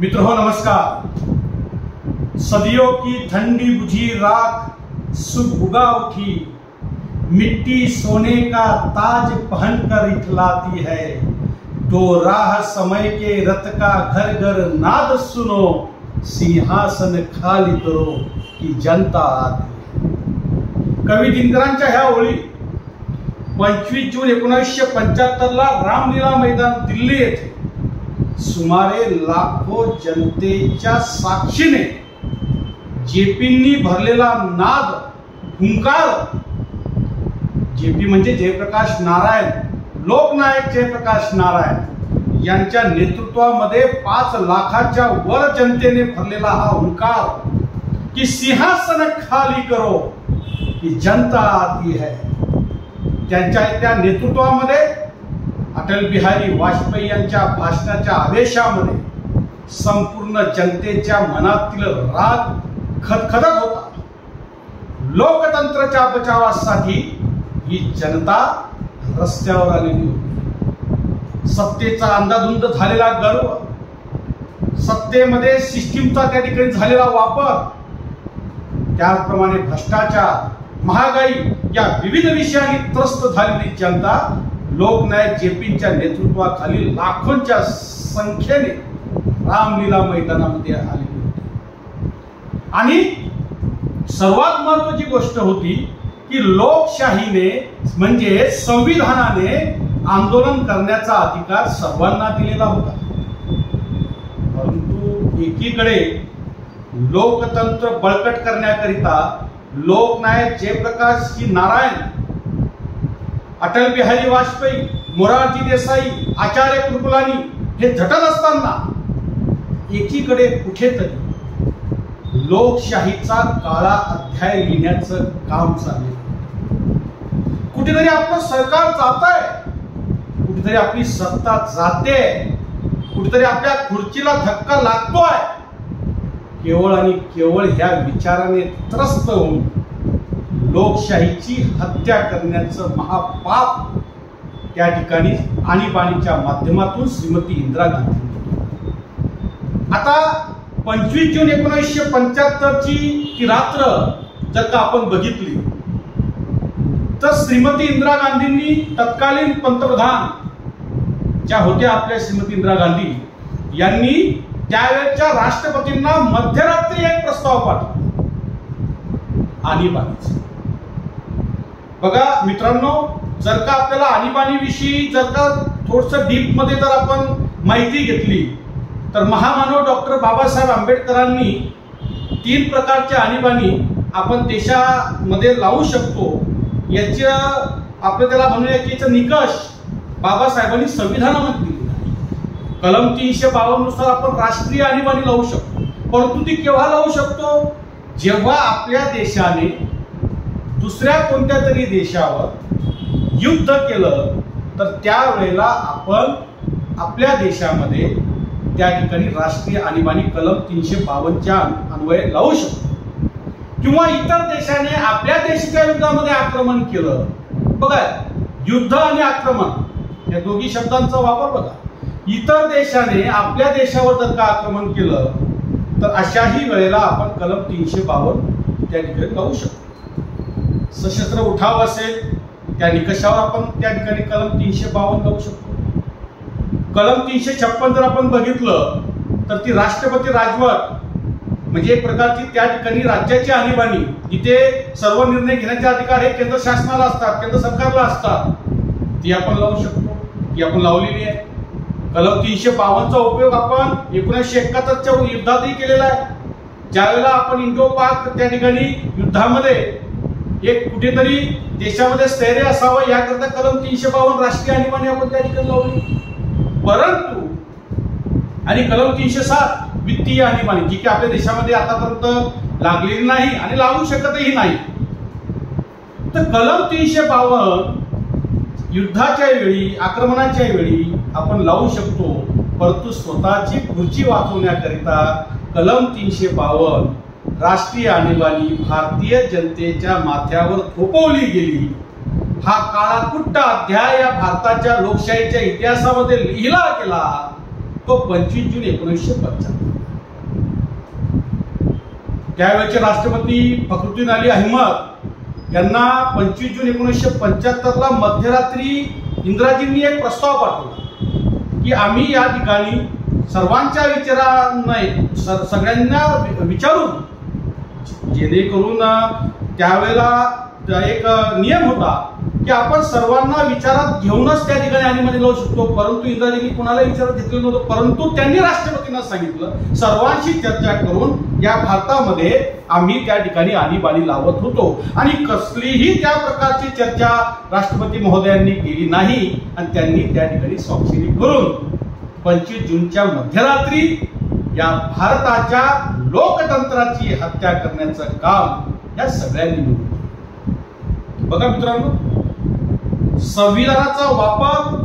मित्रों नमस्कार। सदियों की ठंडी बुझी राख सुबह उगा उठी, मिट्टी सोने का ताज पहनकर इठलाती है। तो राह समय के रथ का घर घर नाद सुनो, सिंहासन खाली करो की जनता आती है। कवी दिनकरांच्या ह्या ओळी 25 जून 1975 ला रामलीला मैदान दिल्ली येथे सुमारे लाखो जनतेच्या साक्षीने जेपींनी भरलेला नाद हुंकार, जेपी म्हणजे जयप्रकाश नारायण, लोकनायक जयप्रकाश नारायण यांच्या नेतृत्वामध्ये 5 लाखाच्या वर जनतेने भरलेला हा हुंकार की सिंहासन खाली करो की जनता आती है। त्यांच्या त्या नेतृत्वामध्ये अटल बिहारी वाजपेयी यांच्या भाषणाच्या आवेशामध्ये संपूर्ण जनतेच्या मनातील राग खदखदत होता। लोकतंत्राच्या बचावासाठी ही जनता रस्त्यावर आलेली होती। सत्तेचा अंधाधुंद झालेला गर्व, सत्तेमध्ये सिस्टीमचा त्या ठिकाणी झालेला वापर, त्याचप्रमाणे भ्रष्टाचार, महागाई या विविध विषयांनी त्रस्त झालेली जनता लोकनायक जेपींच्या नेतृत्वाखाली लाखोंच्या संख्येने रामलीला मैदानामध्ये आलेली होती। आणि सर्वात महत्त्वाची गोष्ट होती की लोकशाहीने म्हणजे संविधानाने आंदोलन करण्याचा अधिकार सर्वांना दिलेला होता। परंतु एकीकडे लोकतंत्र बळकट करण्याकरिता लोकनायक जयप्रकाश नारायण, अटल बिहारी वाजपेयी, मोरारजी देसाई, आचार्य कृपलानी हे झटत असताना एकीकडे कुठेतरी लोकशाहीचा काळा अध्याय लिहिण्याचं काम चालले। कुठेतरी आपलं सरकार जात आहे, कुठेतरी आपली सत्ता जाते, कुठेतरी आपल्या खुर्चीला धक्का लागतोय। केवळ आणि केवळ ह्या विचाराने त्रस्त होऊन लोकशाहीची हत्या करण्याचं महापाप त्या ठिकाणी आणीबाणीच्या माध्यमातून श्रीमती इंदिरा गांधी। आता 25 जून 1975 ची ती रात्र जर का आपण बघितली तर श्रीमती इंदिरा गांधींनी तत्कालीन पंतप्रधान ज्या होत्या आपल्या श्रीमती इंदिरा गांधी यांनी त्यावेळच्या राष्ट्रपतींना मध्यरात्री एक प्रस्ताव पाठवला आणीबाणीचा। बघा मित्रांनो, जर का आपल्याला आणीबाणीविषयी जर का थोडंसं डीप मध्ये जर आपण माहिती घेतली तर महामानव डॉक्टर बाबासाहेब आंबेडकरांनी 3 प्रकारच्या आणीबाणी आपण देशामध्ये लावू शकतो याच्या आपण त्याला म्हणूया की याचा निकष बाबासाहेबांनी संविधानामध्ये दिलेला आहे। कलम 352 नुसार आपण राष्ट्रीय आणीबाणी लावू शकतो, परंतु ती केव्हा लावू शकतो? जेव्हा आपल्या देशाने दुसऱ्या कोणत्या तरी देशावर युद्ध केलं तर त्यावेळेला आपण आपल्या देशामध्ये त्या ठिकाणी राष्ट्रीय आणीबाणी कलम 352 अन्वये लावू शकतो। किंवा इतर देशाने आपल्या देशाच्या विरोधामध्ये आक्रमण केलं, बघा युद्ध आणि आक्रमण या दोन्ही शब्दांचा वापर बघा। इतर देशाने आपल्या देशावर जर का आक्रमण केलं तर अशाही वेळेला आपण कलम 352 त्या ठिकाणी लावू शकतो। सशस्त्र उठाव असेल त्या निकषावर आपण त्या ठिकाणी कलम 352 लावू शकतो। कलम 356 जर आपण बघितलं तर ती राष्ट्रपती राजवट म्हणजे एक प्रकारची त्या ठिकाणी राज्याची आणीबाणी, जिथे सर्व निर्णय घेण्याचे अधिकार हे केंद्र शासनाला असतात, केंद्र सरकारला असतात, ती आपण लावू शकतो, ती आपण लावलेली आहे। कलम 352 चा उपयोग आपण 1971 च्या युद्धातही केलेला आहे। ज्यावेळेला आपण इंडो पाक त्या ठिकाणी युद्धामध्ये एक कुठेतरी देशामध्ये स्थैर्य असावं याकरता कलम 352 राष्ट्रीय आणीबाणी आपण त्या ठिकाणी लावली। परंतु आणि कलम 307 वित्तीय आणीबाणी जी की आपल्या देशामध्ये आतापर्यंत लागलेली नाही आणि लागू शकतही नाही। तर कलम 352 युद्धाच्या वेळी, आक्रमणाच्या वेळी आपण लावू शकतो, परंतु स्वतःची खुर्ची वाचवण्याकरिता कलम 352 राष्ट्रीय आणीबाणी भारतीय जनतेच्या माथ्यावर थोपवली गेली। हा काळाकुट्ट अध्याय या भारताच्या लोकशाहीच्या इतिहासामध्ये लिहिला गेला। तो 25 जून 1975. त्यावेळेचे राष्ट्रपती फखरुद्दीन अली अहमद यांना 25 जून 1975 ला मध्यरात्री इंदिराजींनी एक प्रस्ताव पाठवला की आम्ही या ठिकाणी सर्वांच्या विचारांना सगळ्यांना विचारून, जेणेकरून त्यावेळेला एक नियम होता की आपण सर्वांना विचारात घेऊनच त्या ठिकाणी आणीबाणी लावू शकतो, परंतु इंदिराजींनी कोणाला विचारात घेतलं नव्हतं. परंतु त्यांनी राष्ट्रपतींना सांगितलं सर्वांशी चर्चा करून या भारतामध्ये आम्ही त्या ठिकाणी आणीबाणी लावत होतो, आणि कसलीही त्या प्रकारची चर्चा राष्ट्रपती महोदयांनी केली नाही, आणि त्यांनी त्या ठिकाणी स्वाक्षरी करून 25 जूनच्या मध्यरात्री या भारताच्या लोकतंत्राची हत्या करण्याचं काम या सगळ्यांनी मिळून. बघा मित्रांनो, संविधानाचा वापर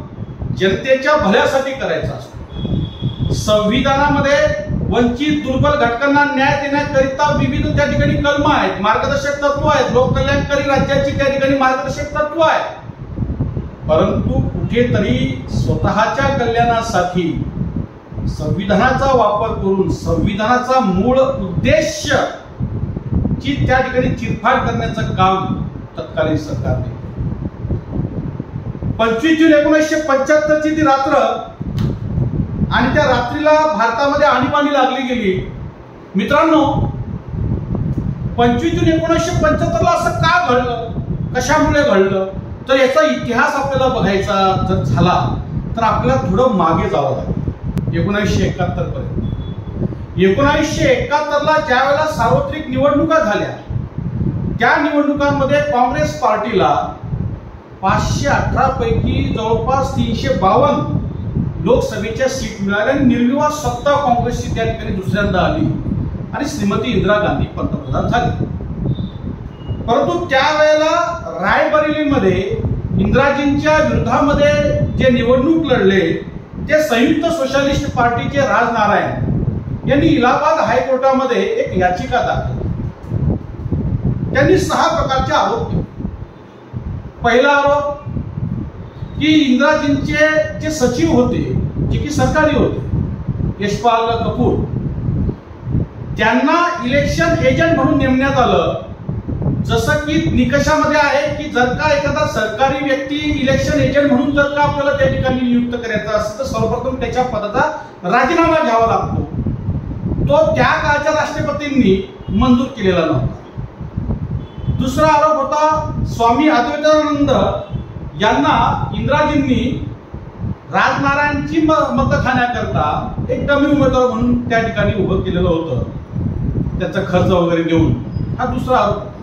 जनतेच्या भल्यासाठी करायचा असतो. संविधानामध्ये वंचित दुर्बल घटकांना न्याय देण्याकरिता विविध त्या ठिकाणी कलम आहेत, मार्गदर्शक तत्व आहेत, लोककल्याणकारी राज्याची त्या ठिकाणी मार्गदर्शक तत्व आहे. परंतु कुठेतरी स्वतःच्या कल्याणासाठी संविधानाचा वापर करून संविधानाचा मूळ उद्देश ची त्या ठिकाणी चिरफाड करण्याचं काम तत्कालीन सरकारने. 25 जून 1975 ची ती रात्र, आणि त्या रात्रीला भारतामध्ये आणीबाणी लागली गेली. मित्रांनो, 25 जून 1975 ला असं का घडलं, कशामुळे घडलं, तर याचा इतिहास आपल्याला बघायचा जर झाला तर आपल्याला थोडं मागे जावं लागेल. 1971 पर्यंत. 1971 ला ज्या वेळेला सार्वत्रिक निवडणुका झाल्या, त्या निवडणुकांमध्ये काँग्रेस पार्टीला 518 पैकी जवळपास 352 लोकसभेच्या सीट मिळाल्या, आणि निर्विवाद सत्ता काँग्रेसची त्या ठिकाणी दुसऱ्यांदा आली, आणि श्रीमती इंदिरा गांधी पंतप्रधान झाली. परंतु त्यावेळेला रायबरेलीमध्ये इंदिराजींच्या विरोधामध्ये जे निवडणूक लढले ते संयुक्त सोशलिस्ट पार्टीचे राज नारायण यांनी इलाहाबाद हायकोर्टामध्ये एक याचिका दाखल केली. त्यांनी 6 प्रकारचे आरोप केले. पहिला आरोप की इंदिराजींचे जे सचिव होते, जे की सरकारी होते, यशपाल कपूर, त्यांना इलेक्शन एजंट म्हणून नेमण्यात आलं. जसं की निकषामध्ये आहे की जर का एखादा सरकारी व्यक्ती इलेक्शन एजंट म्हणून जर का आपल्याला त्या ठिकाणी नियुक्त करायचा असेल तर सर्वप्रथम त्याच्या पदाचा राजीनामा घ्यावा लागतो. तो त्या काळच्या राष्ट्रपतींनी मंजूर केलेला नव्हता. दुसरा आरोप होता स्वामी अद्वैतानंद यांना इंदिराजींनी राजनारायणची मतं खाण्याकरता एक डमी उमेदवार म्हणून त्या ठिकाणी उभं केलेलं होतं, त्याचा खर्च वगैरे देऊन. हा दुसरा आरोप.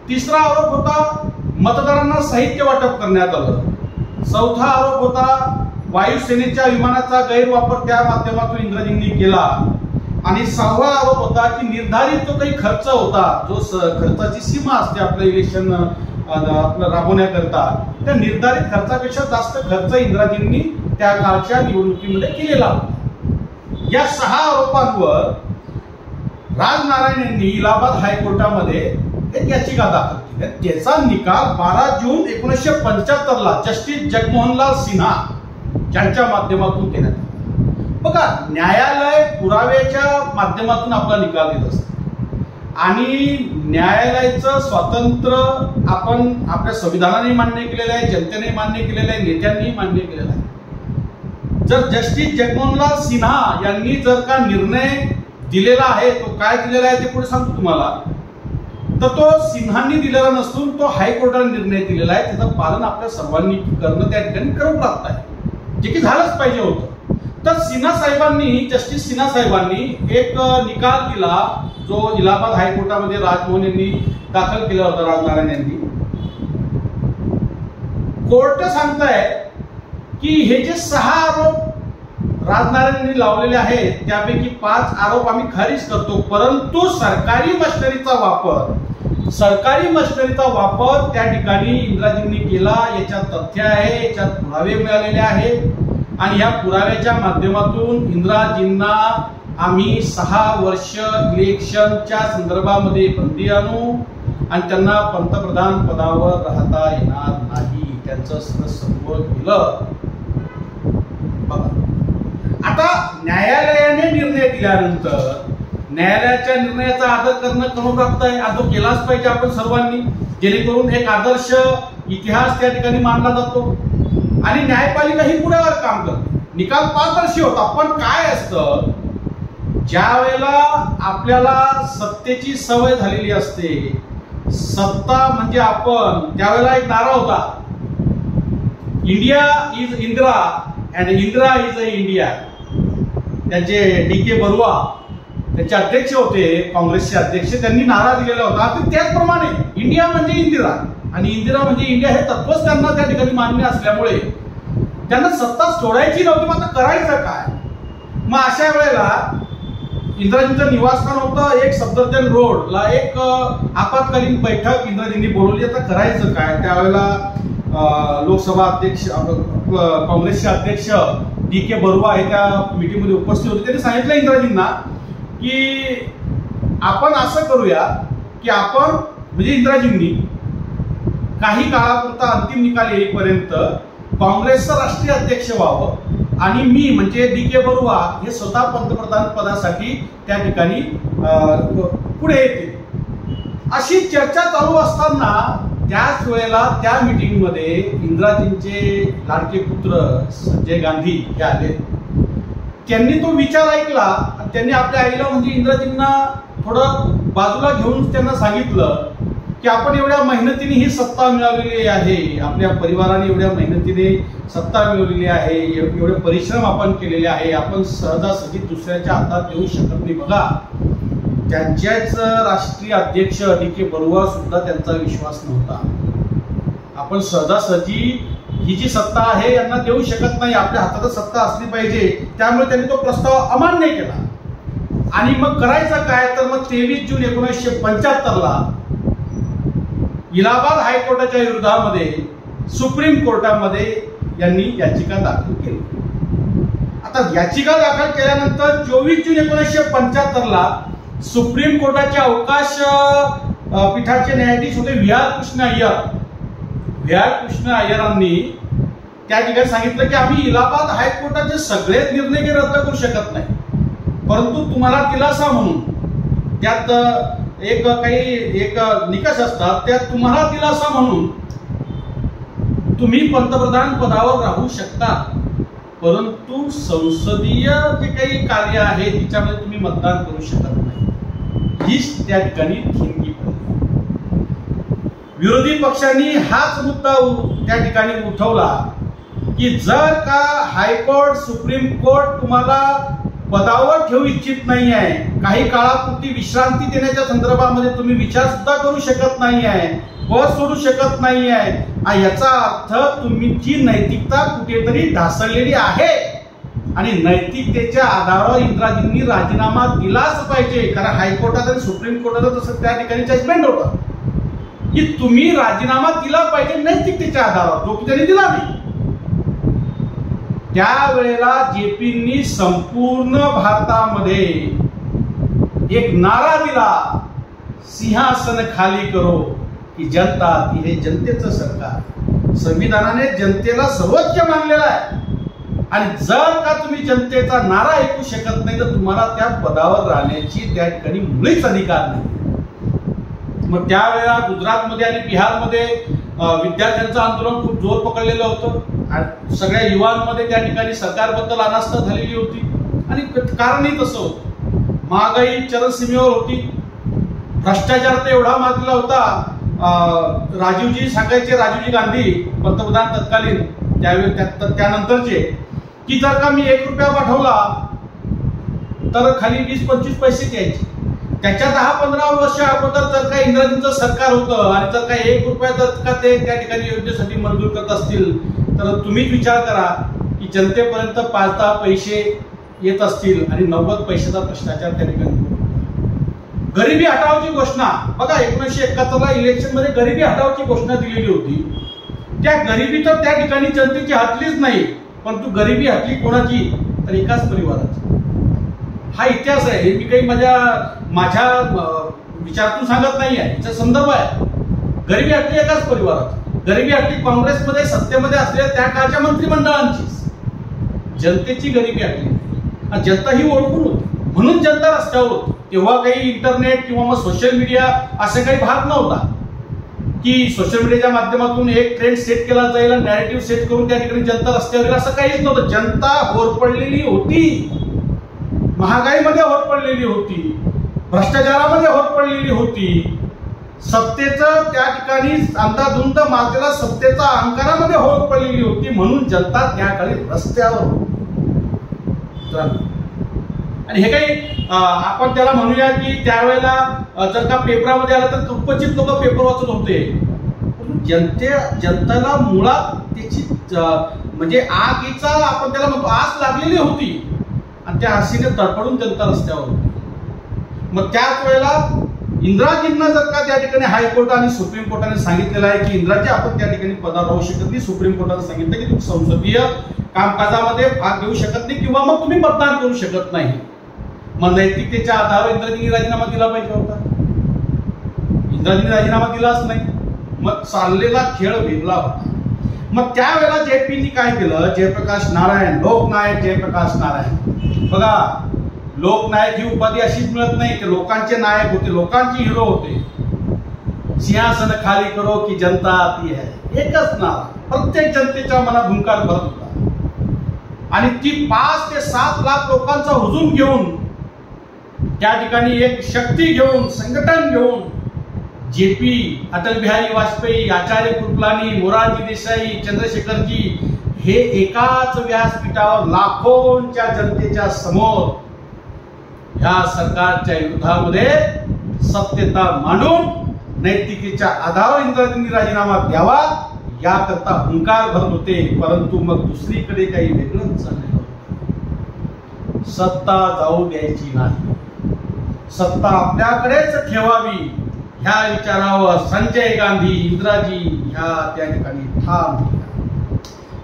तिसरा आरोप होता मतदारांना साहित्य वाटप करण्यात आलं. चौथा आरोप होता वायुसेनेच्या विमानाचा गैरवापर त्या माध्यमातून इंदिराजींनी केला. आणि 6वा आरोप होता की निर्धारित जो काही खर्च होता, जो खर्चाची सीमा असते आपलं इलेक्शन आपलं राबवण्याकरता, त्या निर्धारित खर्चापेक्षा जास्त खर्च इंदिराजींनी त्या काळच्या निवडणुकीमध्ये केलेला होता. या 6 आरोपांवर राजनारायण यांनी इलाहाबाद हायकोर्टामध्ये एक याचिका दाखल केली. त्याचा निकाल 12 जून 1975 ला जस्टिस जगमोहनलाल सिन्हा यांच्या माध्यमातून देण्यात आला. बघा, न्यायालय पुराव्याच्या माध्यमातून आपला निकाल देत असते, आणि न्यायालयाचं स्वातंत्र्य आपण आपल्या संविधानाने मान्य केलेलं आहे, जनतेने मान्य केलेलं आहे, नेत्यांनी मान्य केलेलं आहे. जर जस्टिस जगमोहनलाल सिन्हा यांनी जर का निर्णय दिलेला आहे, तो काय दिलेला आहे ते पुढे सांगतो तुम्हाला, तर तो सिन्हांनी दिलेला नसून तो हायकोर्टाने निर्णय दिलेला आहे. त्याचं पालन आपल्या सर्वांनी करणं त्या ठिकाणी करत आहे, जे की झालंच पाहिजे होतं. तर सिन्हा साहेबांनी, जस्टिस सिन्हा साहेबांनी एक निकाल दिला जो इलाहाबाद हायकोर्टामध्ये राजमोहन यांनी दाखल केला होता, राजनारायण यांनी. कोर्ट सांगताय की हे जे 6 आरोप राजनारायण यांनी लावलेले आहेत त्यापैकी 5 आरोप आम्ही खारिज करतो, परंतु सरकारी मशिनरीचा वापर त्या ठिकाणी इंदिराजींनी केला, याच्यात तथ्य आहे, याच्यात पुरावे मिळालेले आहेत. आणि या पुराव्याच्या माध्यमातून इंदिराजींना आम्ही 6 वर्ष इलेक्शनच्या संदर्भामध्ये बंदी आणू आणि त्यांना पंतप्रधान पदावर राहता येणार नाही, त्यांचं सर्व केलं. बघा, आता आता न्यायालयाने निर्णय दिल्यानंतर न्यायालयाच्या निर्णयाचा आदर करणं क्रमप्राप्त आहे, आदर केलाच पाहिजे आपण सर्वांनी, जेणेकरून एक आदर्श इतिहास त्या ठिकाणी मानला जातो आणि न्यायपालिका ही पुढ्यावर काम करते, निकाल पारदर्शी होता. पण काय असतं, ज्या वेळेला आपल्याला सत्तेची सवय झालेली असते, सत्ता म्हणजे आपण, त्यावेळेला एक नारा होता, India is Indira and Indira is a India. त्यांचे DK बरुआ त्यांचे अध्यक्ष होते, काँग्रेसचे अध्यक्ष, त्यांनी नारा दिलेला होता. त्याचप्रमाणे इंडिया म्हणजे इंदिरा आणि इंदिरा म्हणजे इंडिया हे तत्वच त्यांना त्या ठिकाणी मान्य असल्यामुळे त्यांना सत्ता सोडायची नव्हती. मग आता करायचं काय? मग अशा वेळेला इंदिराजींचं निवासस्थान होतं एक सफदरजंग रोडला, एक आपत्कालीन बैठक इंदिराजींनी बोलवली. आता करायचं काय? त्यावेळेला लोकसभा अध्यक्ष, काँग्रेसचे अध्यक्ष DK बरुआ हे त्या मीटिंगमध्ये उपस्थित होते. त्यांनी सांगितलं इंदिराजींना की आपण असं करूया की आपण, म्हणजे इंदिराजींनी काही काळापुरता अंतिम निकाल येईपर्यंत काँग्रेसचं राष्ट्रीय अध्यक्ष व्हावं आणि मी म्हणजे DK बरुआ हे स्वतः पंतप्रधान पदासाठी त्या ठिकाणी पुढे येतील. अशी चर्चा चालू असताना त्याच वेळेला त्या मीटिंगमध्ये इंदिराजींचे लाडके पुत्र संजय गांधी हे आले. त्यांनी तो विचार ऐकला आणि त्यांनी आपल्या आईला म्हणजे इंदिराजींना थोडं बाजूला घेऊन त्यांना सांगितलं की आपण एवढ्या मेहनतीने ही सत्ता मिळवलेली आहे, आपल्या परिवाराने एवढ्या मेहनतीने सत्ता मिळवलेली आहे, एवढे परिश्रम आपण केलेले आहे, आपण सहजासहजी दुसऱ्याच्या हातात देऊ शकत नाही. बघा, त्यांच्याच राष्ट्रीय अध्यक्ष DK बरुआ सुद्धा त्यांचा विश्वास नव्हता. आपण सहजासहजी ही जी सत्ता आहे यांना देऊ शकत नाही, आपल्या हातात सत्ता असली पाहिजे. त्यामुळे त्यांनी तो प्रस्ताव अमान्य केला. आणि मग करायचं काय? तर मग 23 जून 1975ला इलाहाबाद हायकोर्टाच्या विरोधामध्ये सुप्रीम कोर्टामध्ये यांनी याचिका दाखल केली. आता याचिका दाखल केल्यानंतर 24 जून 1975ला सुप्रीम कोर्टाचे अवकाश पीठाचे न्यायाधीश होते VR कृष्ण अय्यर. VR कृष्ण अय्यरांनी त्या ठिकाणी सांगितलं की आम्ही इलाहाबाद हायकोर्टाचे सगळेच निर्णय रद्द करू शकत नाही, परंतु तुम्हाला दिलासा म्हणून त्यात एक निकष असतात, त्यात तुम्हाला दिलासा म्हणून तुम्ही पंतप्रधान पदावर राहू शकता, परंतु संसदीय जे काही कार्य आहे तिच्यामध्ये तुम्ही मतदान करू शकत नाही. हीच त्या ठिकाणी ठिणगी पडली. विरोधी पक्षांनी हाच मुद्दा त्या ठिकाणी उठवला की जर का हायकोर्ट, सुप्रीम कोर्ट तुम्हाला पदावर ठेवू इच्छित नाही आहे, काही काळापुरती विश्रांती देण्याच्या संदर्भामध्ये तुम्ही विचार सुद्धा करू शकत नाही आहे, पद सोडू शकत नाही आहे, याचा अर्थ तुमची नैतिकता कुठेतरी ढासळलेली आहे आणि नैतिकतेच्या आधारावर इंदिराजींनी राजीनामा दिलाच पाहिजे. कारण हायकोर्टात आणि सुप्रीम कोर्टात तसं त्या ठिकाणी जजमेंट होतं की तुम्ही राजीनामा दिला पाहिजे नैतिकतेच्या आधारावर, जो की त्यांनी दिला नाही. त्यावेळेला JPंनी संपूर्ण भारतामध्ये एक नारा दिला, सिंहासन खाली करो की जनता ती हे जनतेचं सरकार. संविधानाने जनतेला सर्वोच्च मानलेला आहे आणि जर का तुम्ही जनतेचा नारा ऐकू शकत नाही तर तुम्हाला त्या पदावर राहण्याची त्या ठिकाणी मुळीच अधिकार नाही. मग त्यावेळेला गुजरातमध्ये आणि बिहारमध्ये विद्यार्थ्यांचं आंदोलन खूप जोर पकडलेलं होतं आणि सगळ्या युवांमध्ये त्या ठिकाणी सरकारबद्दल अनास्था झालेली होती आणि कारणही तसं होतं. महागाई चरमसीमेवर होती, भ्रष्टाचार तर एवढा माजलेला होता. राजीवजी सांगायचे, राजीवजी गांधी पंतप्रधान तत्कालीन त्यावेळी त्यानंतरचे, की जर का मी 1 रुपया पाठवला तर खाली 20-25 पैसे द्यायचे. त्याच्या 10-15 वर्ष अगोदर जर का इंदिराजींचं सरकार होतं आणि जर का 1 रुपया जर का ते त्या ठिकाणी योजनेसाठी मंजूर करत असतील तर तुम्हीच विचार करा की जनतेपर्यंत 5-10 पैसे येत असतील आणि 90 पैशाचा भ्रष्टाचार त्या ठिकाणी. गरिबी हटावची घोषणा बघा, 1971ला इलेक्शन मध्ये गरिबी हटावची घोषणा दिलेली होती. त्या गरिबी तर त्या ठिकाणी जनतेची हटलीच नाही, परंतु गरिबी हटली कोणाची? तर एकाच परिवाराची. हा इतिहास आहे, हे मी काही माझ्या विचारातून सांगत नाही आहे, याचा संदर्भ आहे. गरिबी हटली एकाच परिवाराची. गरिबी हटली काँग्रेसमध्ये सत्तेमध्ये असलेल्या त्या काळच्या मंत्रिमंडळांची. जनतेची गरिबी हटली. जनता ही ओळखून होती, म्हणून जनता रस्त्यावर होती. तेव्हा काही इंटरनेट किंवा मग सोशल मीडिया असे काही भाग नव्हता की सोशल मीडियाच्या माध्यमातून एक ट्रेंड सेट केला जाईल, नॅरेटिव्ह सेट करून त्या ठिकाणी जनता रस्त्यावर येईल, असं काहीच नव्हतं. जनता होरपडलेली होती, महागाईमध्ये होरपडलेली होती, भ्रष्टाचारामध्ये होरपडलेली होती, सत्तेचं त्या ठिकाणी अंधाधुंद मातेला सत्तेचा अहंकारामध्ये होरपडलेली होती, म्हणून जनता त्याकाळी रस्त्यावर होती. आणि हे काही आपण त्याला म्हणूया की त्यावेळेला जर का पेपरामध्ये आलं तर क्वचित लोक पेपर वाचत होते. जनतेला मुळात त्याची म्हणजे आगीचा आपण त्याला म्हणतो आस लागलेली होती आणि त्या आसीने तडफडून जनता रस्त्यावर होती. मग त्याच वेळेला इंदिराजींना जर का त्या ठिकाणी हायकोर्ट आणि सुप्रीम कोर्टाने सांगितलेलं आहे की इंदिराजी आपण त्या ठिकाणी पदावर राहू शकत नाही, सुप्रीम कोर्टाने सांगितलं की तुम्ही संसदीय कामकाजामध्ये भाग घेऊ शकत नाही किंवा मग तुम्ही मतदान करू शकत नाही. मग नैतिकतेच्या आधारावर इंदिराजींनी राजीनामा दिला पाहिजे होता. इंदिराजींनी राजीनामा दिलाच नाही, मग चाललेला खेळ वेगळा होता. मग त्यावेळेला जेपीनी काय केलं, जयप्रकाश नारायण, लोकनायक जयप्रकाश नारायण. बघा, लोकनायक ही उपाधी अशीच मिळत नाही, ते लोकांचे नायक होते, लोकांचे हिरो होते. सिंहासन खाली करो की जनता आती है, एकच नारा प्रत्येक जनतेच्या मनात हुंकार भरत होता. आणि ती 5 ते 7 लाख लोकांचा हुजूम घेऊन त्या ठिकाणी एक शक्ती घेऊन, संघटन घेऊन जेपी, अटल बिहारी वाजपेयी, आचार्य कृपलानी, मोरारजी देसाई, चंद्रशेखरजी हे एकाच व्यासपीठावर लाखोंच्या जनतेच्या समोर या सरकारच्या विरोधामध्ये सत्यता मांडून नैतिकेच्या आधारावर इंदिराजींनी राजीनामा द्यावा याकरता हुंकार भरत होते. परंतु मग दुसरीकडे काही वेगळंच चाललेलं होतं. सत्ता जाऊ द्यायची नाही, सत्ता आपल्याकडेच ठेवावी ह्या विचारावर संजय गांधी, इंदिराजी ह्या त्या ठिकाणी ठाम होत्या.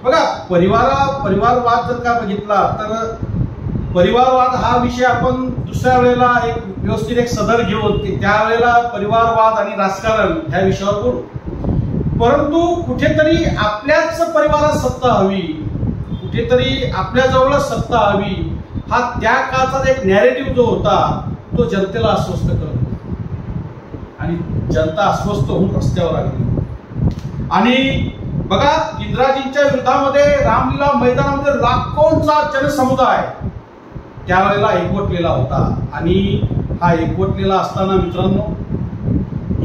बघा, परिवारवाद जर का बघितला तर परिवारवाद हा विषय आपण दुसऱ्या वेळेला एक व्यवस्थित एक सदर घेऊन त्यावेळेला परिवारवाद आणि राजकारण ह्या विषयावर बोलू. परंतु कुठेतरी आपल्याच परिवारात सत्ता हवी, कुठेतरी आपल्या जवळच सत्ता हवी, हा त्या काळचा एक नॅरेटिव्ह जो होता तो जनतेला अस्वस्थ करत होता आणि जनता अस्वस्थ होऊन रस्त्यावर आली. आणि बघा, इंदिराजींच्या विरोधामध्ये रामलीला मैदानामध्ये लाखोंचा जनसमुदाय त्यावेळेला एकवटलेला होता. आणि हा एकवटलेला असताना मित्रांनो,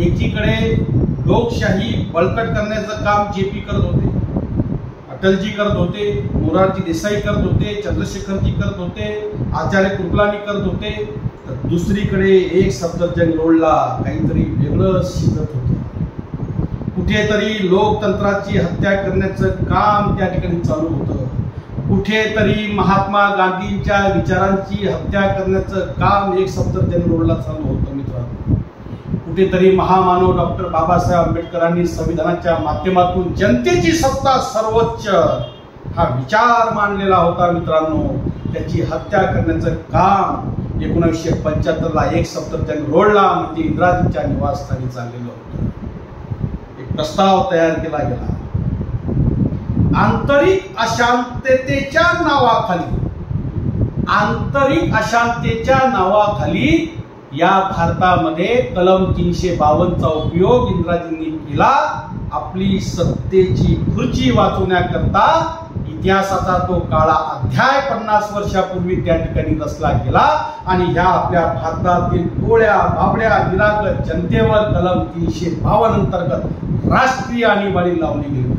एकीकडे लोकशाही बळकट करण्याचं काम जेपी करत होते, अटलजी करत होते, मोरारजी देसाई करत होते, चंद्रशेखरजी करत होते, आचार्य कृपलानी करत होते, तर दुसरीकडे एक सफदरजंग रोडला काहीतरी वेगळं शिजत होतं. कुठेतरी लोकतंत्राची हत्या करण्याचं काम त्या ठिकाणी चालू होतं, कुठेतरी महात्मा गांधींच्या विचारांची हत्या करण्याचं काम एक सफदरजंग रोडला चालू होतं. मित्रांनो, कुठेतरी महामानव डॉक्टर बाबासाहेब आंबेडकरांनी संविधानाच्या माध्यमातून जनतेची सत्ता सर्वोच्च हा विचार मांडलेला होता. मित्रांनो, त्याची हत्या करण्याचं काम 1975ला एक सफदरजंग रोडला म्हणजे इंदिराजींच्या निवासस्थानी चाललेलं होतं. एक प्रस्ताव तयार केला गेला. आंतरिक अशांततेच्या नावाखाली या भारतामध्ये कलम 352चा उपयोग इंदिराजींनी केला. आपली सत्तेची खुर्ची वाचवण्याकरता इतिहासाचा तो काळा अध्याय 50 वर्षापूर्वी त्या ठिकाणी रचला गेला. आणि ह्या आपल्या भारतातील टोळ्या बाबड्या निरागस जनतेवर कलम 352 अंतर्गत राष्ट्रीय आणीबाणी लावली गेली.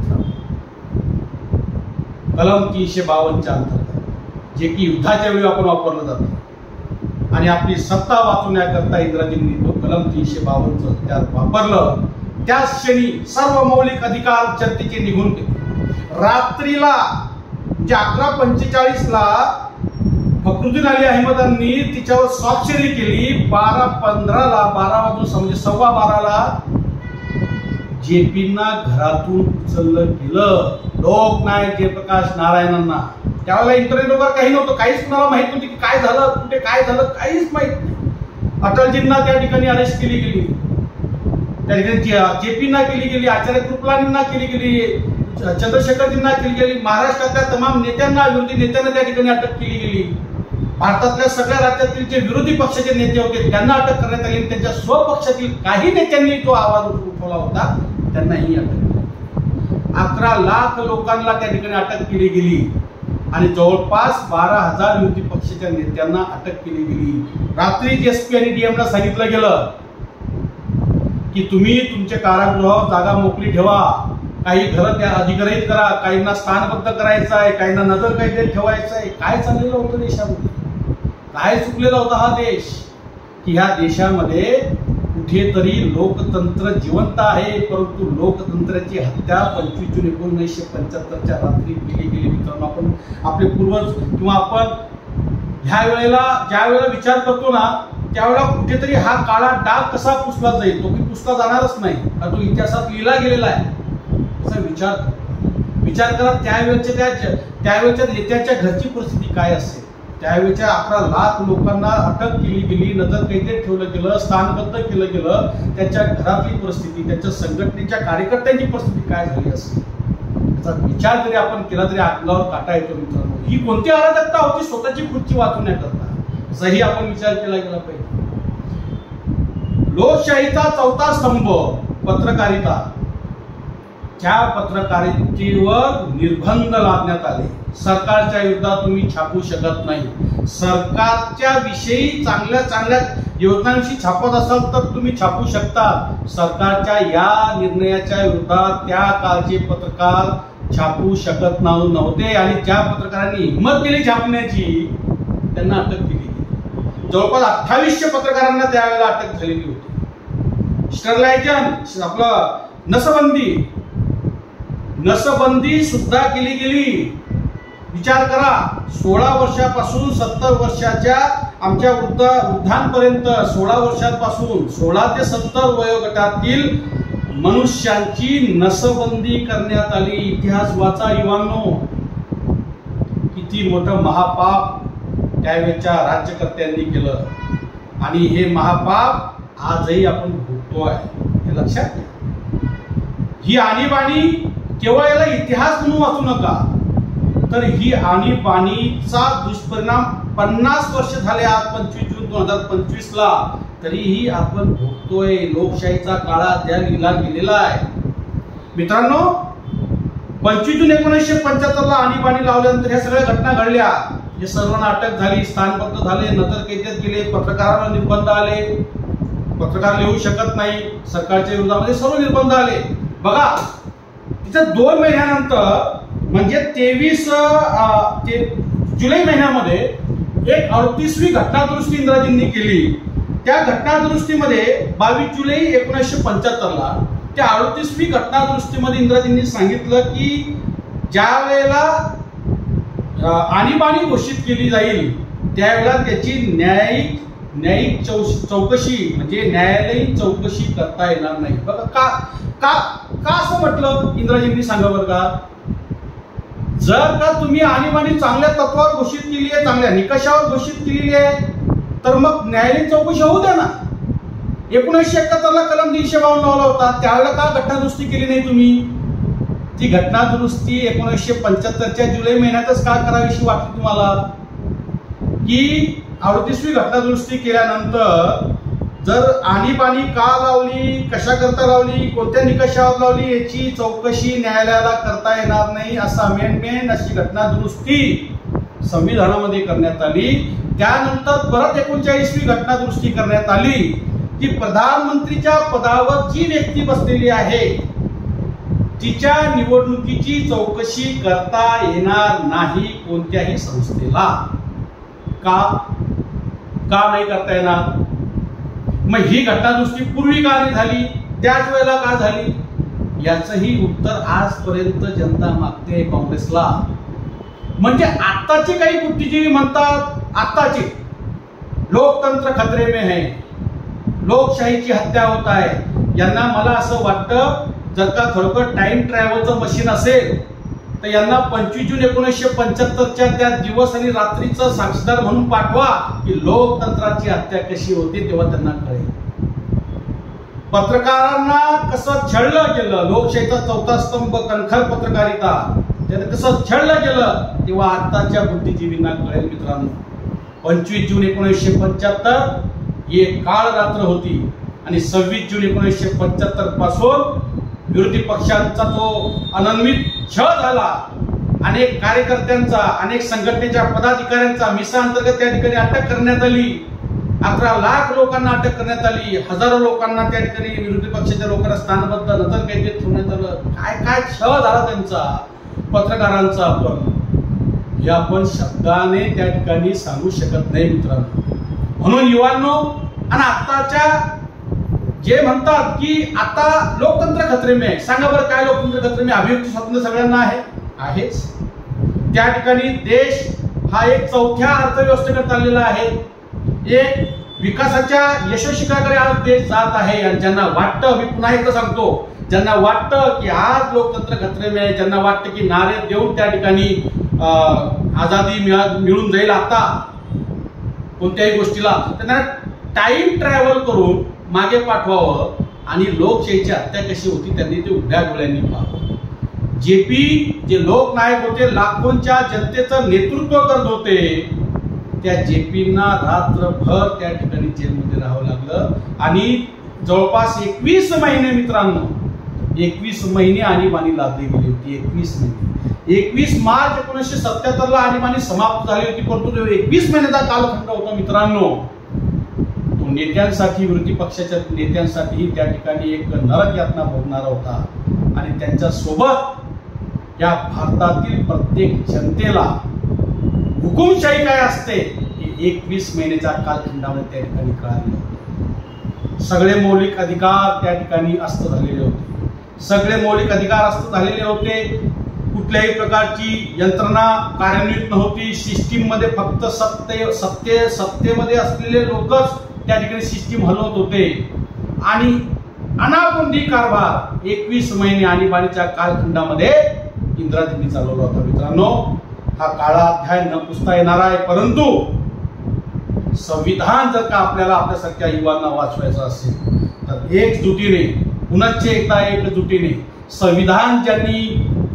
कलम 352च्या अंतर्गत, जे की युद्धाच्या वेळी आपण वापरलं जातं. आणि आपली सत्ता वाचवण्याकरता इंदिराजींनी तो कलम 352 त्यात वापरलं. त्याच क्षणी सर्व मौलिक अधिकार जनतेचे निघून गेले. रात्रीला म्हणजे 11:45ला फखरुद्दीन अली अहमदांनी तिच्यावर स्वाक्षरी केली. 12:15ला 12 वाजून म्हणजे 12:15ला जेपींना घरातून उचललं गेलं. लोकनायक जयप्रकाश नारायणांना त्यावेळेला इंटरनेटवर काही नव्हतं, काहीच कुणाला माहित नव्हती की काय झालं, कुठे काय झालं, काहीच माहित नाही. अटलजींना त्या ठिकाणी अरेस्ट केली गेली, त्या ठिकाणी जेपींना केली गेली, आचार्य कृपलानींना केली गेली, चंद्रशेखरजींना केली गेली, महाराष्ट्रातल्या तमाम नेत्यांना, विरोधी नेत्यांना त्या ठिकाणी अटक केली गेली. भारतातल्या सगळ्या राज्यातील जे विरोधी पक्षाचे नेते होते त्यांना अटक करण्यात आली. त्यांच्या स्वपक्षातील काही नेत्यांनी जो आवाज उठवला होता त्यांनाही अटक केली. 11 लाख लोकांना त्या ठिकाणी अटक केली गेली आणि जवळपास 12,000 विरोधी पक्षाच्या नेत्यांना अटक केली गेली. रात्री एसपी आणि डीएमला सांगितलं गेलं की तुम्ही तुमच्या कारागृहावर जागा मोकळी ठेवा, काही घरं त्या अधिग्रहित करा, काहींना स्थानबद्ध करायचं आहे, काहींना नजर कैदेत ठेवायचं आहे. काय चाललेलं होतं देशामध्ये? काय चुकलेला होता हा देश की ह्या देशामध्ये कुठेतरी लोकतंत्र जिवंत आहे, परंतु लोकतंत्राची हत्या 25 जून 1975च्या रात्री केली गेली. मित्रांनो, आपण आपले पूर्वज किंवा आपण ह्या वेळेला ज्या वेळेला विचार करतो ना त्यावेळेला कुठेतरी हा काळा डाग कसा पुसला जाईल, तो की पुसला जाणारच नाही, कारण तो इतिहासात लिहिला गेलेला आहे. असा विचार करा त्यावेळेच्या नेत्यांच्या घरची परिस्थिती काय असेल. त्यावेळेच्या 11 लाख लोकांना अटक केली गेली, नजर कैदेत ठेवलं गेलं, स्थानबद्ध केलं गेलं. त्यांच्या घरातली परिस्थिती, त्यांच्या संघटनेच्या कार्यकर्त्यांची परिस्थिती काय झाली असेल याचा विचार जरी आपण केला तरी अंगावर काटा येतो. मित्रांनो, ही कोणती अराजकता होती स्वतःची खुर्ची वाचवण्याकरता, असाही आपण विचार केला गेला पाहिजे. लोकशाहीचा चौथा स्तंभ पत्रकारिता, त्या पत्रकारितेवर निर्बंध लादण्यात आले. सरकारच्या विरोधात तुम्ही छापू शकत नाही. सरकारच्या विषयी चांगल्या चांगल्या योजनांविषयी छापत असाल तर तुम्ही छापू शकता. सरकारच्या या निर्णयाच्या विरोधात त्या काळचे पत्रकार छापू शकत नव्हते आणि ज्या पत्रकारांनी हिंमत केली छापण्याची त्यांना अटक केली. जवळपास 2800 पत्रकारांना त्यावेळेला अटक झालेली होती. स्टरलायजन आपलं नसबंदी सुद्धा केली गेली. विचार करा, 16 वर्षापासून 70 वर्षाच्या आमच्या वृद्धांपर्यंत 16 वर्षांपासून 16 ते 70 वयोगटातील मनुष्यांची नसबंदी करण्यात आली. इतिहास वाचा युवांनो, किती मोठं महापाप त्यावेळेच्या राज्यकर्त्यांनी केलं आणि हे महापाप आजही आपण भोगतोय, हे लक्षात घ्या. ही आणीबाणी केवळ याला इतिहास म्हणून वाचू नका, तर ही आणीबाणीचा दुष्परिणाम 50 वर्ष झाले आज 25 जून 2025ला तरीही आपण भोगतोय. लोकशाहीचा काळा ज्या लिहिला गेलेला आहे. मित्रांनो, 25 जून 1975ला आणीबाणी लावल्यानंतर ह्या सगळ्या घटना घडल्या. हे सर्वांना अटक झाली, स्थानबद्ध झाले, नजर कैदेत गेले, पत्रकारांवर निर्बंध आले, पत्रकार लिहू शकत नाही, सरकारच्या विरोधामध्ये सर्व निर्बंध आले. बघा, तिथे 2 महिन्यानंतर म्हणजे 23 जुलै महिन्यामध्ये एक 38वी घटनादुरुस्ती इंदिराजींनी केली. त्या घटनादुरुस्तीमध्ये 22 जुलै 1975ला त्या 38वी घटनादुरुस्तीमध्ये इंदिराजींनी सांगितलं की ज्या वेळेला आणीबाणी घोषित केली जाईल त्यावेळेला त्याची न्यायिक चौकशी म्हणजे न्यायालयीन चौकशी करता येणार नाही. बघा का असं म्हटलं इंदिराजींनी, सांगा बरं का. जर का तुम्ही आणीबाणी चांगल्या तत्वावर घोषित केली आहे, चांगल्या निकषावर घोषित केलेली आहे, तर मग न्यायालयीन चौकशी होऊ द्या ना. 1971ला कलम 352 लावला होता, त्यावेळेला का घटनादुरुस्ती केली नाही तुम्ही? ती घटनादुरुस्ती 1975च्या जुलै महिन्यातच का करावीशी वाटली तुम्हाला? की 38वी घटनादुरुस्ती केल्यानंतर जर आणीबाणी का लावली, कशा करता लावली, कोणत्या निकषावर लावली याची चौकशी न्यायालयाला करता येणार नाही, असं अमेंडमेंट, अशी घटनादुरुस्ती संविधानामध्ये करण्यात आली. त्यानंतर परत 39वी घटनादुरुस्ती करण्यात आली की प्रधानमंत्रीच्या पदावर जी व्यक्ती बसलेली आहे तिच्या निवडणुकीची चौकशी करता येणार नाही कोणत्याही संस्थेला. का नाही करता येणार? मग ही घटनादुरुस्ती पूर्वी का नाही झाली, त्याच वेळेला का झाली? याचंही उत्तर आजपर्यंत जनता मागते काँग्रेसला. म्हणजे आत्ताचे काही बुद्धिजीवी म्हणतात, आत्ताचे लोकतंत्र खतरे में है, लोकशाहीची हत्या होत आहे. यांना मला असं वाटतं जर का खरोखर टाइम ट्रॅव्हलचं मशीन असेल तर यांना 25 जून 1975च्या त्या दिवस आणि रात्रीचं साक्षीदार म्हणून पाठवा की लोकतंत्राची हत्या कशी होते, तेव्हा त्यांना कळेल. पत्रकारांना कसं छळलं गेलं, लोकशाहीचा चौथा स्तंभ कणखर पत्रकारिता, त्याने कसं छळलं गेलं तेव्हा आताच्या बुद्धिजीवींना कळेल. मित्रांनो, 25 जून 1975 ही एक काळ रात्र होती आणि 26 जून 1975 पासून विरोधी पक्षांचा तो अनन्वित छळ झाला. अनेक कार्यकर्त्यांचा, अनेक संघटनेच्या पदाधिकाऱ्यांचा मिसा अंतर्गत त्या ठिकाणी अटक करण्यात आली. 11 लाख लोकांना अटक करण्यात आली. हजारो लोकांना त्या ठिकाणी विरोधी पक्षाच्या लोकांना स्थानबद्ध नजर कैदेत ठेवण्यात आलं. काय काय छळ झाला त्यांचा, पत्रकारांचा. आपण शब्दाने त्या ठिकाणी सांगू शकत नाही मित्रांनो. म्हणून युवांनो, आणि आताच्या जे म्हणतात की आता लोकतंत्र खतरे में आहे, सांगा बरं काय लोकतंत्र खतरे में? अभिव्यक्ती स्वातंत्र्य सगळ्यांना आहेच. त्या ठिकाणी देश हा एक चौथ्या अर्थव्यवस्थेकडे चाललेला आहे. एक विकासाच्या यशस्वीकाकडे आज देश जात आहे. आणि ज्यांना वाटतं, मी पुन्हा एकदा सांगतो, ज्यांना वाटतं की आज लोकतंत्र खतरे में आहे, ज्यांना वाटतं की नारे देऊन त्या ठिकाणी आझादी मिळून जाईल आता कोणत्याही गोष्टीला, त्यांना टाइम ट्रॅव्हल करून मागे पाठवावं आणि लोकशाहीची हत्या कशी होती त्यांनी ते उघड्या डोळ्यांनी पाहावं. जेपी जे लोकनायक होते, लाखोंच्या जनतेचं नेतृत्व करत होते, त्या जेपींना रात्रभर त्या ठिकाणी जेलमध्ये राहावं लागलं. आणि जवळपास 21 महिने मित्रांनो, 21 महिने आणीबाणी लादली गेली होती. 21 महिने. 21 मार्च 1977 ला आणीबाणी समाप्त झाली होती. परंतु 21 महिन्याचा कालखंड होता मित्रांनो. तो नेत्यांसाठी, विरोधी पक्षाच्या नेत्यांसाठी त्या ठिकाणी एक नरक यातना भोगणारा होता. आणि त्यांच्या सोबत या भारतातील प्रत्येक जनतेला हुकुमशाही काय असते हे 21 महिन्याच्या कालखंडामध्ये त्या ठिकाणी कळाले. सगळे मौलिक अधिकार त्या ठिकाणी अस्त झालेले होते. सगळे मौलिक अधिकार अस्त झालेले होते. कुठल्याही प्रकारची यंत्रणा कार्यान्वित नव्हती. सिस्टीम मध्ये फक्त सत्तेमध्ये असलेले लोकच त्या ठिकाणी सिस्टीम हलवत होते. आणि अनागोंदी कारभार 21 महिने आणीबाणीच्या कालखंडामध्ये इंदिराजींनी चालवला होता मित्रांनो. हा काळा अध्याय न पुसता येणारा आहे. परंतु संविधान जर का आपल्याला आपल्यासारख्या युवांना वाचवायचं असेल तर एकजुटीने, पुनश्च एकदा एकजुटीने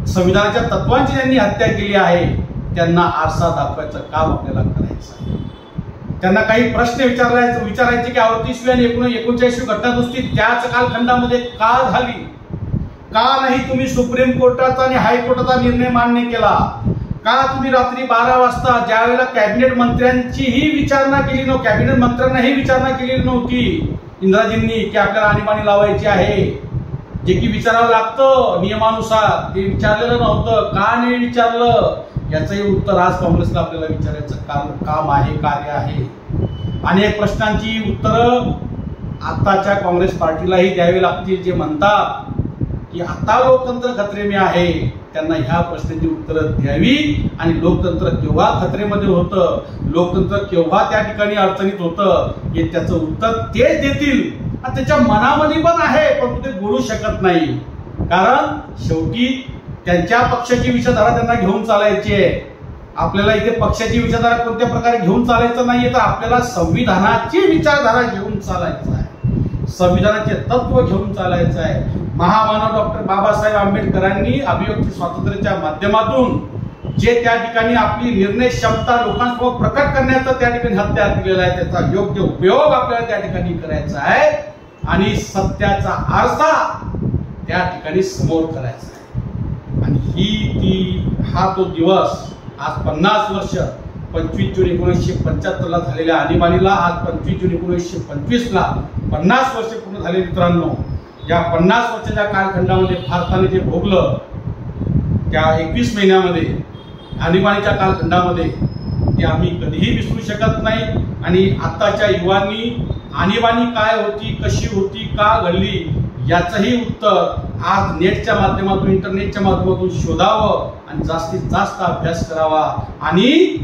संविधानाच्या तत्वांची ज्यांनी हत्या केली आहे त्यांना आरसा दाखवायचं काम आपल्याला करायचं आहे. त्यांना काही प्रश्न विचारायचे की 38वी आणि 39वी घटना दुरुस्ती त्याच कालखंडामध्ये का झाली? का नाही तुम्ही सुप्रीम कोर्टाचा आणि हायकोर्टाचा निर्णय मान्य केला? का तुम्ही रात्री 12 वाजता ज्या वेळेला कॅबिनेट मंत्र्यांचीही विचारणा केली नव्हती, कॅबिनेट मंत्र्यांनाही विचारणा केलेली नव्हती इंदिराजींनी की आपल्याला आणीबाणी लावायची आहे, जे की विचारावं लागतं नियमानुसार, ते विचारलेलं नव्हतं. का नाही विचारलं याचंही उत्तर आज काँग्रेसला आपल्याला विचारायचं काम आहे, कार्य आहे. अनेक प्रश्नांची उत्तरं आताच्या काँग्रेस पार्टीलाही द्यावी लागतील. जे म्हणतात की आता लोकतंत्र खतरे में आहे त्यांना ह्या प्रश्नांची उत्तरं द्यावी. आणि लोकतंत्र केव्हा खतरेमध्ये होतं, लोकतंत्र केव्हा त्या ठिकाणी अडचणीत होतं हे त्याचं उत्तर तेच देतील. आणि त्याच्या मनामध्ये पण आहे, पण ते बोलू शकत नाही. कारण शेवटी त्यांच्या पक्षाची विचारधारा त्यांना घेऊन चालायची आहे. आपल्याला इथे पक्षाची विचारधारा कोणत्या प्रकारे घेऊन चालायचं नाहीये, तर आपल्याला संविधानाची विचारधारा घेऊन चालायचं आहे, संविधानाचे तत्व घेऊन चालायचं आहे. महामानव डॉक्टर बाबासाहेब आंबेडकरांनी अभिव्यक्ती स्वातंत्र्याच्या माध्यमातून जे त्या ठिकाणी आपली निर्णय क्षमता लोकांसमोर प्रकट करण्याचा त्या ठिकाणी हत्यार दिलेला आहे, त्याचा योग्य उपयोग आपल्याला त्या ठिकाणी करायचा आहे आणि सत्याचा आरसा त्या ठिकाणी समोर करायचा आहे. आणि हा तो दिवस आज 50 वर्ष 25 जून 1975 ला झालेल्या आणीबाणीला आज 25 जून 1925 ला 50 वर्ष पूर्ण झाले मित्रांनो. या 50 वर्षाच्या कालखंडामध्ये भारताने जे भोगलं त्या 21 महिन्यामध्ये आणीबाणीच्या कालखंडामध्ये ते आम्ही कधीही विसरू शकत नाही. आणि आताच्या युवांनी आणीबाणी काय होती, कशी होती, का घडली याचंही उत्तर आज नेटच्या माध्यमातून, इंटरनेटच्या माध्यमातून शोधावं आणि जास्तीत जास्त अभ्यास करावा. आणि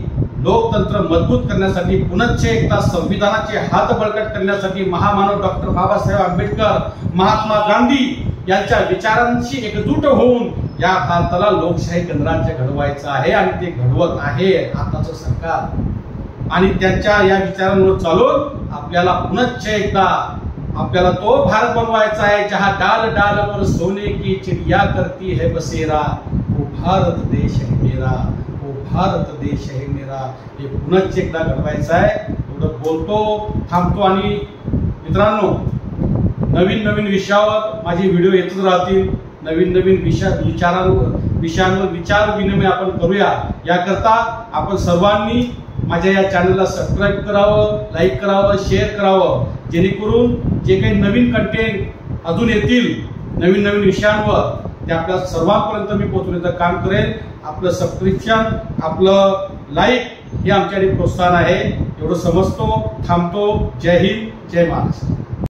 लोकतंत्र मजबूत करण्यासाठी, पुनश्च एकदा संविधानाचे हात बळकट करण्यासाठी महामानव डॉक्टर बाबासाहेब आंबेडकर, महात्मा गांधी यांच्या विचारांशी एकजूट होऊन या भारताला लोकशाही गणराज्य घडवायचं आहे. आणि ते घडवत आहे आताचं सरकार. आणि त्यांच्या या विचारांवर चालून आपल्याला पुनश्च एकदा आपल्याला तो भारत बनवायचा आहे जहां डाल डाल पर सोने की चिड़िया करती है बसेरा. वो भारत देश है मेरा, वो भारत देश है मेरा, हे पुनश्च एकदा घडवायचं आहे. एवढं बोलतो, थांबतो. आणि मित्रांनो, नवीन नवीन विषयावर माझे व्हिडिओ येतच राहतील. नवीन नवीन विषयांवर विचार विनिमय आपण करूया. याकरता आपण सर्वांनी माझ्या या चॅनलला सबस्क्राईब करावं, लाईक करावं, शेअर करावं, जेणेकरून जे काही नवीन कंटेंट अजून येतील नवीन नवीन विषयांवर ते आपल्या सर्वांपर्यंत मी पोहोचवण्याचं काम करेन. आपलं सबस्क्रिप्शन, आपलं लाईक हे आमच्यासाठी प्रोत्साहन आहे. एवढं समजतो, थांबतो. जय हिंद, जय महाराष्ट्र.